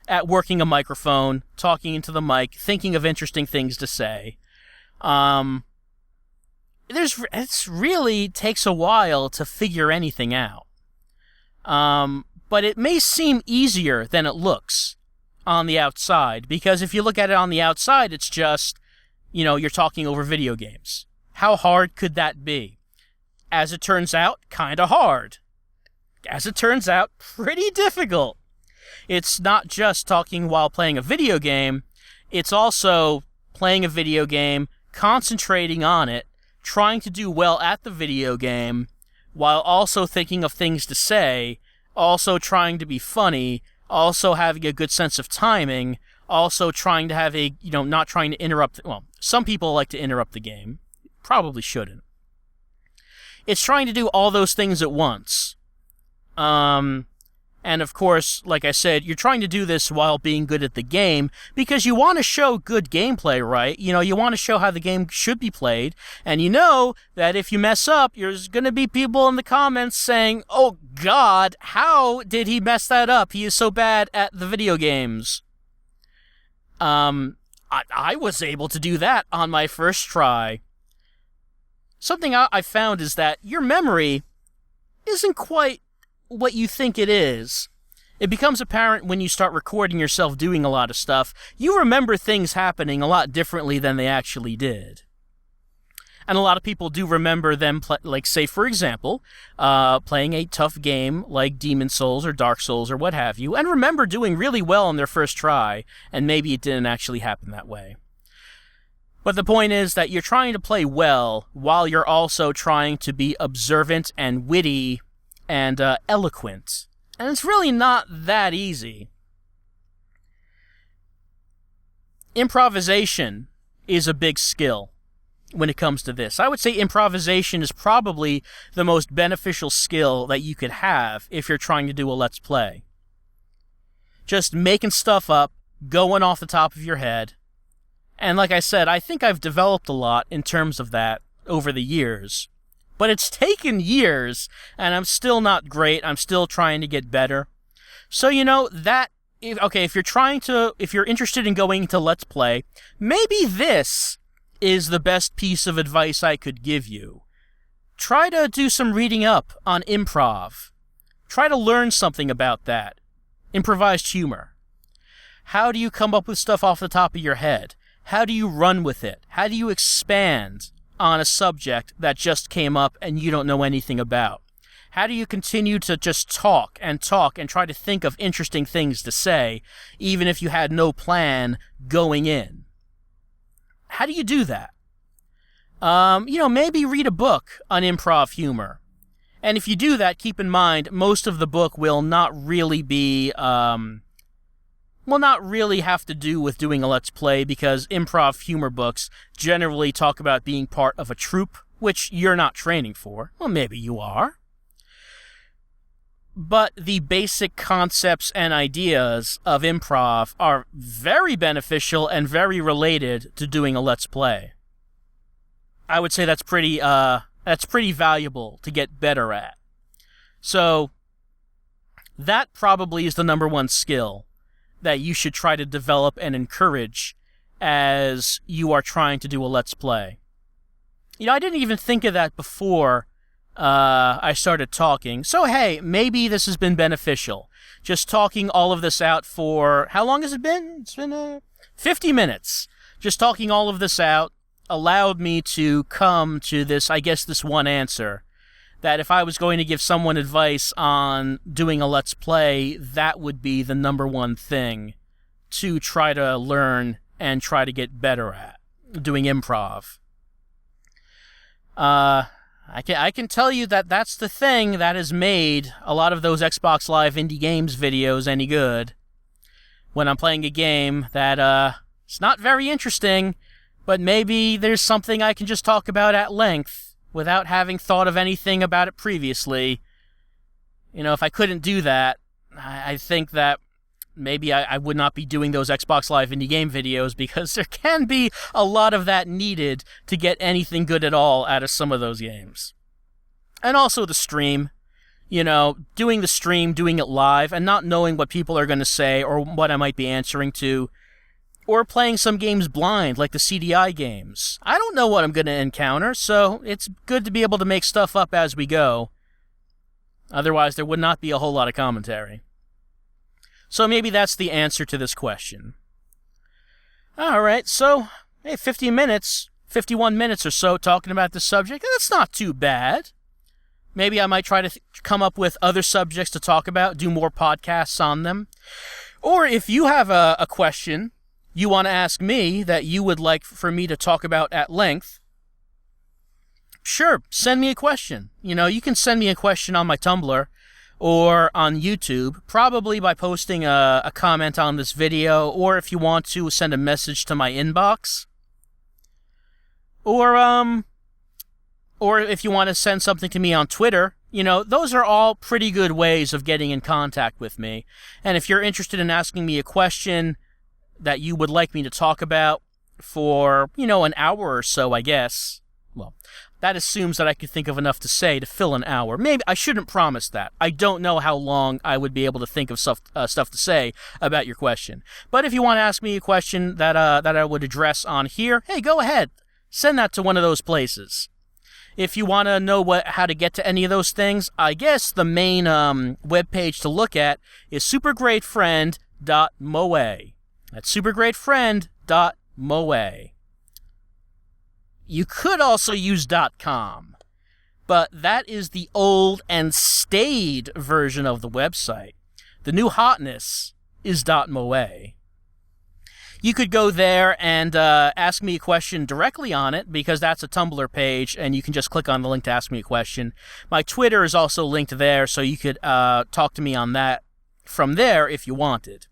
at working a microphone, talking into the mic, thinking of interesting things to say. It really takes a while to figure anything out. But it may seem easier than it looks on the outside, because if you look at it on the outside, it's just, you're talking over video games. How hard could that be? As it turns out, kind of hard. As it turns out, pretty difficult. It's not just talking while playing a video game, it's also playing a video game, concentrating on it, trying to do well at the video game, while also thinking of things to say, also trying to be funny, also having a good sense of timing, also trying to have not trying to interrupt. Well, some people like to interrupt the game. Probably shouldn't. It's trying to do all those things at once. And of course, like I said, you're trying to do this while being good at the game because you want to show good gameplay, right? You want to show how the game should be played. And you know that if you mess up, there's going to be people in the comments saying, "Oh God, how did he mess that up? He is so bad at the video games." I was able to do that on my first try. Something I found is that your memory isn't quite what you think it is. It becomes apparent when you start recording yourself doing a lot of stuff. You remember things happening a lot differently than they actually did. And a lot of people do remember them, say, for example, playing a tough game like Demon's Souls or Dark Souls or what have you, and remember doing really well on their first try, and maybe it didn't actually happen that way. But the point is that you're trying to play well while you're also trying to be observant and witty and eloquent. And it's really not that easy. Improvisation is a big skill when it comes to this. I would say improvisation is probably the most beneficial skill that you could have if you're trying to do a Let's Play. Just making stuff up, going off the top of your head. And like I said, I think I've developed a lot in terms of that over the years. But it's taken years, and I'm still not great. I'm still trying to get better. So, if you're interested in going into Let's Play, maybe this is the best piece of advice I could give you. Try to do some reading up on improv. Try to learn something about that. Improvised humor. How do you come up with stuff off the top of your head? How do you run with it? How do you expand on a subject that just came up and you don't know anything about? How do you continue to just talk and try to think of interesting things to say, even if you had no plan going in? How do you do that? Maybe read a book on improv humor. And if you do that, keep in mind, most of the book will not really be, not really have to do with doing a Let's Play, because improv humor books generally talk about being part of a troupe, which you're not training for. Well, maybe you are. But the basic concepts and ideas of improv are very beneficial and very related to doing a Let's Play. I would say that's pretty valuable to get better at. So, That probably is the number one skill that you should try to develop and encourage as you are trying to do a Let's Play. I didn't even think of that before I started talking. So, hey, maybe this has been beneficial. Just talking all of this out for... How long has it been? It's been 50 minutes. Just talking all of this out allowed me to come to this, I guess, this one answer. That if I was going to give someone advice on doing a Let's Play, that would be the number one thing to try to learn and try to get better at, doing improv. I can tell you that that's the thing that has made a lot of those Xbox Live Indie Games videos any good. When I'm playing a game that, it's not very interesting, but maybe there's something I can just talk about at length without having thought of anything about it previously. If I couldn't do that, I think that maybe I would not be doing those Xbox Live Indie Game videos, because there can be a lot of that needed to get anything good at all out of some of those games. And also the stream. Doing the stream, doing it live, and not knowing what people are going to say or what I might be answering to. Or playing some games blind, like the CDI games. I don't know what I'm going to encounter, so it's good to be able to make stuff up as we go. Otherwise, there would not be a whole lot of commentary. So maybe that's the answer to this question. Alright, so, 50 minutes, 51 minutes or so talking about this subject, and that's not too bad. Maybe I might try to come up with other subjects to talk about, do more podcasts on them. Or if you have a question you want to ask me that you would like for me to talk about at length, sure, send me a question. You can send me a question on my Tumblr or on YouTube, probably by posting a comment on this video, or if you want to, send a message to my inbox. Or if you want to send something to me on Twitter, those are all pretty good ways of getting in contact with me. And if you're interested in asking me a question that you would like me to talk about for, an hour or so, I guess, well, that assumes that I could think of enough to say to fill an hour. Maybe I shouldn't promise that. I don't know how long I would be able to think of stuff to say about your question. But if you want to ask me a question that I would address on here, hey, go ahead. Send that to one of those places. If you want to know how to get to any of those things, I guess the main webpage to look at is supergreatfriend.moe. That's supergreatfriend.moe. You could also use .com, but that is the old and staid version of the website. The new hotness is .moe. You could go there and ask me a question directly on it, because that's a Tumblr page, and you can just click on the link to ask me a question. My Twitter is also linked there, so you could talk to me on that from there if you wanted.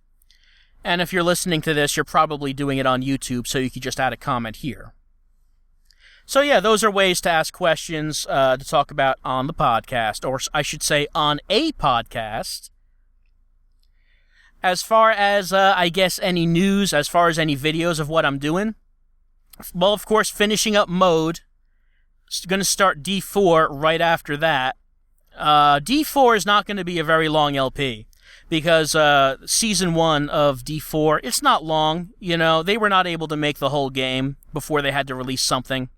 And if you're listening to this, you're probably doing it on YouTube, so you could just add a comment here. So yeah, those are ways to ask questions to talk about on the podcast, or I should say on a podcast. As far as, I guess, any news, as far as any videos of what I'm doing, well, of course, finishing up Mode. Going to start D4 right after that. D4 is not going to be a very long LP, because Season 1 of D4, it's not long. They were not able to make the whole game before they had to release something.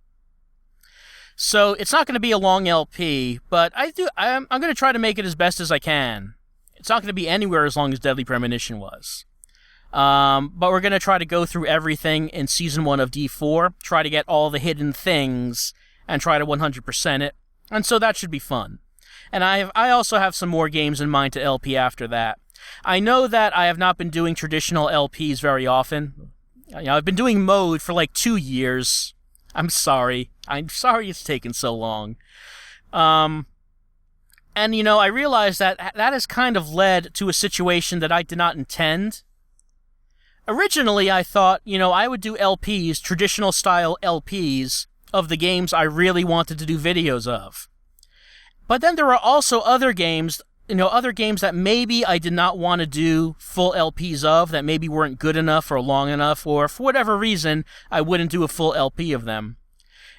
So it's not going to be a long LP, but I'm going to try to make it as best as I can. It's not going to be anywhere as long as Deadly Premonition was. But we're going to try to go through everything in Season 1 of D4, try to get all the hidden things, and try to 100% it. And so that should be fun. And I also have some more games in mind to LP after that. I know that I have not been doing traditional LPs very often. I've been doing Mode for like 2 years. I'm sorry it's taken so long. And, I realized that has kind of led to a situation that I did not intend. Originally, I thought, I would do LPs, traditional style LPs, of the games I really wanted to do videos of. But then there are also other games that maybe I did not want to do full LPs of, that maybe weren't good enough or long enough, or for whatever reason, I wouldn't do a full LP of them.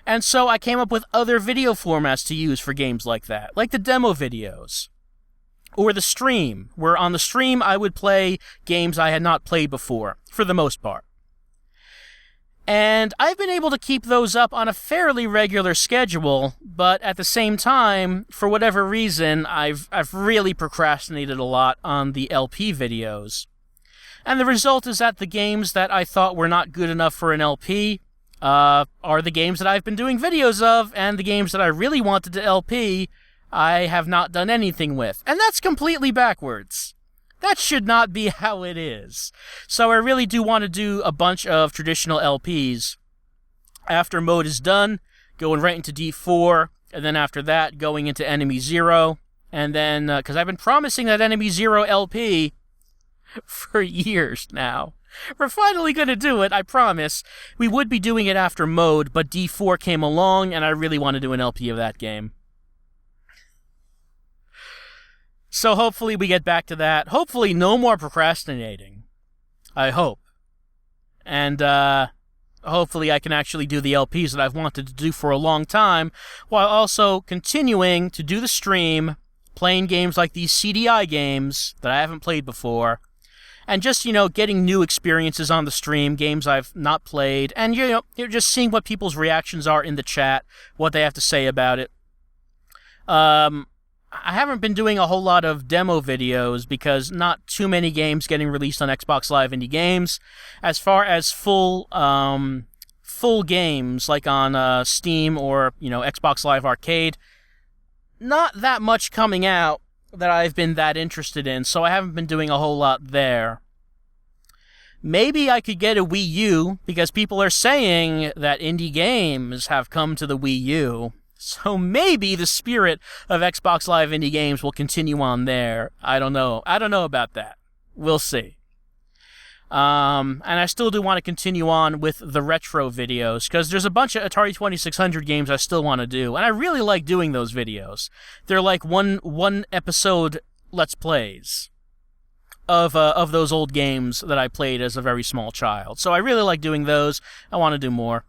And so I came up with other video formats to use for games like that, like the demo videos. or the stream, where on the stream I would play games I had not played before, for the most part. And I've been able to keep those up on a fairly regular schedule, but at the same time, for whatever reason, I've really procrastinated a lot on the LP videos. And the result is that the games that I thought were not good enough for an LP are the games that I've been doing videos of, and the games that I really wanted to LP, I have not done anything with. And that's completely backwards. That should not be how it is. So I really do want to do a bunch of traditional LPs. After Mode is done, going right into D4, and then after that, going into Enemy Zero. And then, because I've been promising that Enemy Zero LP for years now. We're finally going to do it, I promise. We would be doing it after Mode, but D4 came along, and I really want to do an LP of that game. So hopefully we get back to that. Hopefully no more procrastinating. I hope. And hopefully I can actually do the LPs that I've wanted to do for a long time, while also continuing to do the stream, playing games like these CDI games that I haven't played before, and just, getting new experiences on the stream, games I've not played, and, you're just seeing what people's reactions are in the chat, what they have to say about it. I haven't been doing a whole lot of demo videos because not too many games getting released on Xbox Live Indie Games. As far as full games like on Steam or Xbox Live Arcade, not that much coming out that I've been that interested in, so I haven't been doing a whole lot there. Maybe I could get a Wii U because people are saying that indie games have come to the Wii U. So maybe the spirit of Xbox Live Indie Games will continue on there. I don't know. I don't know about that. We'll see. And I still do want to continue on with the retro videos, because there's a bunch of Atari 2600 games I still want to do, and I really like doing those videos. They're like one episode Let's Plays of those old games that I played as a very small child. So I really like doing those. I want to do more.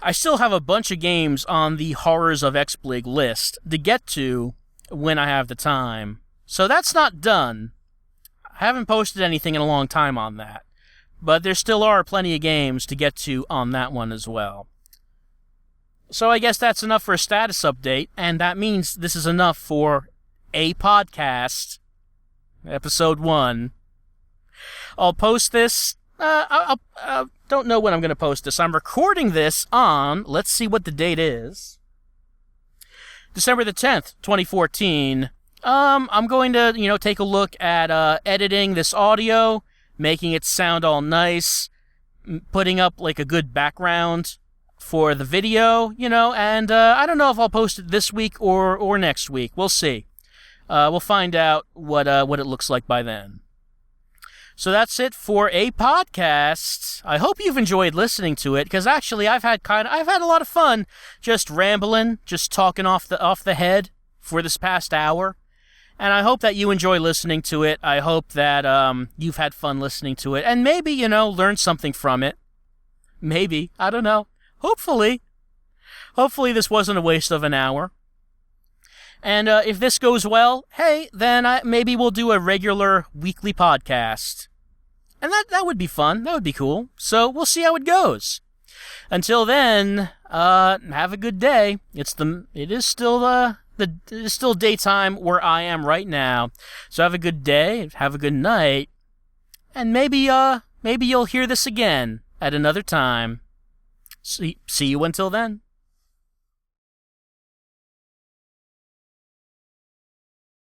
I still have a bunch of games on the Horrors of XBlig list to get to when I have the time. So that's not done. I haven't posted anything in a long time on that. But there still are plenty of games to get to on that one as well. So I guess that's enough for a status update, and that means this is enough for a podcast, episode 1. I'll post this. I don't know when I'm going to post this. I'm recording this on, let's see what the date is, December the 10th, 2014. I'm going to, take a look at editing this audio, making it sound all nice, putting up like a good background for the video, and I don't know if I'll post it this week or next week. We'll see. We'll find out what it looks like by then. So that's it for a podcast. I hope you've enjoyed listening to it, because actually I've had a lot of fun just rambling, just talking off the head for this past hour. And I hope that you enjoy listening to it. I hope that you've had fun listening to it, and maybe, learned something from it. Maybe, I don't know. Hopefully this wasn't a waste of an hour. And if this goes well, hey, then maybe we'll do a regular weekly podcast. And that would be fun. That would be cool. So we'll see how it goes. Until then, have a good day. It is still daytime where I am right now. So have a good day, have a good night, and maybe you'll hear this again at another time. See you until then.